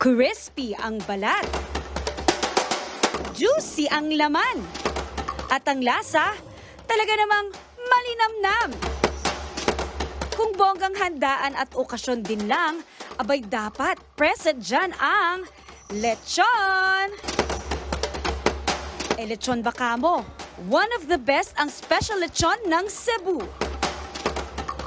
Crispy ang balat. Juicy ang laman. At ang lasa, talaga namang malinamnam. Kung bonggang handaan at okasyon din lang, abay dapat present dyan ang lechon! Lechon ba kamo? One of the best ang special lechon ng Cebu.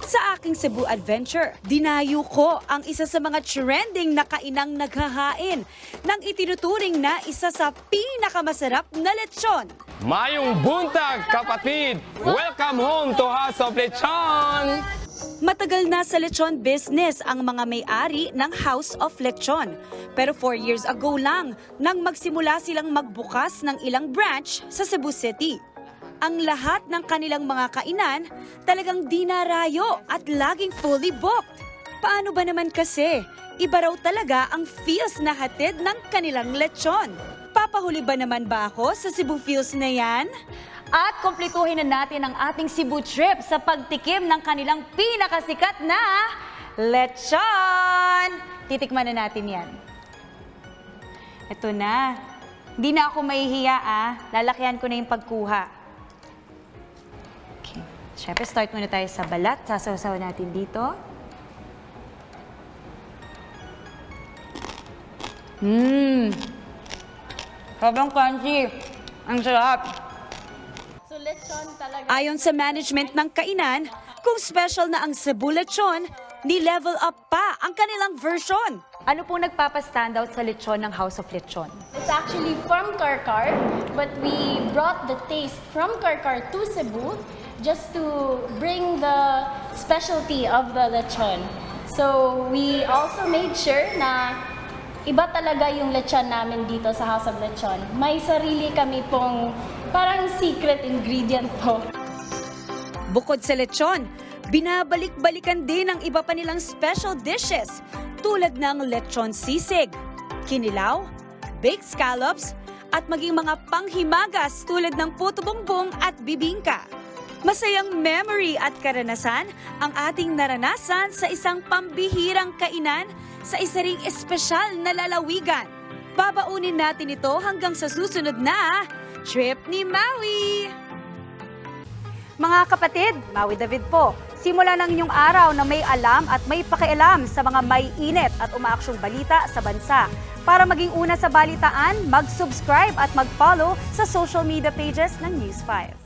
Sa aking Cebu adventure, dinayo ko ang isa sa mga trending na kainang naghahain ng itinuturing na isa sa pinakamasarap na lechon. Mayong buntag, kapatid! Welcome home to House of Lechon! Matagal na sa lechon business ang mga may-ari ng House of Lechon. Pero 4 years ago lang nang magsimula silang magbukas ng ilang branch sa Cebu City. Ang lahat ng kanilang mga kainan talagang dinarayo at laging fully booked. Paano ba naman kasi? Iba raw talaga ang feels na hatid ng kanilang lechon. Papahuli ba naman ba ako sa Cebu feels na yan? At kumpletuhin na natin ang ating Cebu trip sa pagtikim ng kanilang pinakasikat na lechon. Titikman na natin yan. Ito na. Hindi na ako mahihiya Lalakihan ko na yung pagkuha. Okay. Siyempre, start muna tayo sa balat. Sasaw-saw natin dito. Sobrang crunchy. Ang sarap. Ayon sa management ng kainan, kung special na ang Cebu lechon, ni-level up pa ang kanilang version. Ano pong nagpapa-standout sa lechon ng House of Lechon? It's actually from Karkar, but we brought the taste from Karkar to Cebu just to bring the specialty of the lechon. So we also made sure na iba talaga yung lechon namin dito sa House of Lechon. May sarili kami pong parang secret ingredient po. Bukod sa lechon, binabalik-balikan din ang iba pa nilang special dishes tulad ng lechon sisig, kinilaw, baked scallops, at maging mga panghimagas tulad ng puto bongbong at bibingka. Masayang memory at karanasan ang ating naranasan sa isang pambihirang kainan sa isa ring espesyal na lalawigan. Babaunin natin ito hanggang sa susunod na Trip ni Maui! Mga kapatid, Maui David po. Simula ng inyong araw na may alam at may pakialam sa mga may init at umaaksyong balita sa bansa. Para maging una sa balitaan, mag-subscribe at mag-follow sa social media pages ng News 5.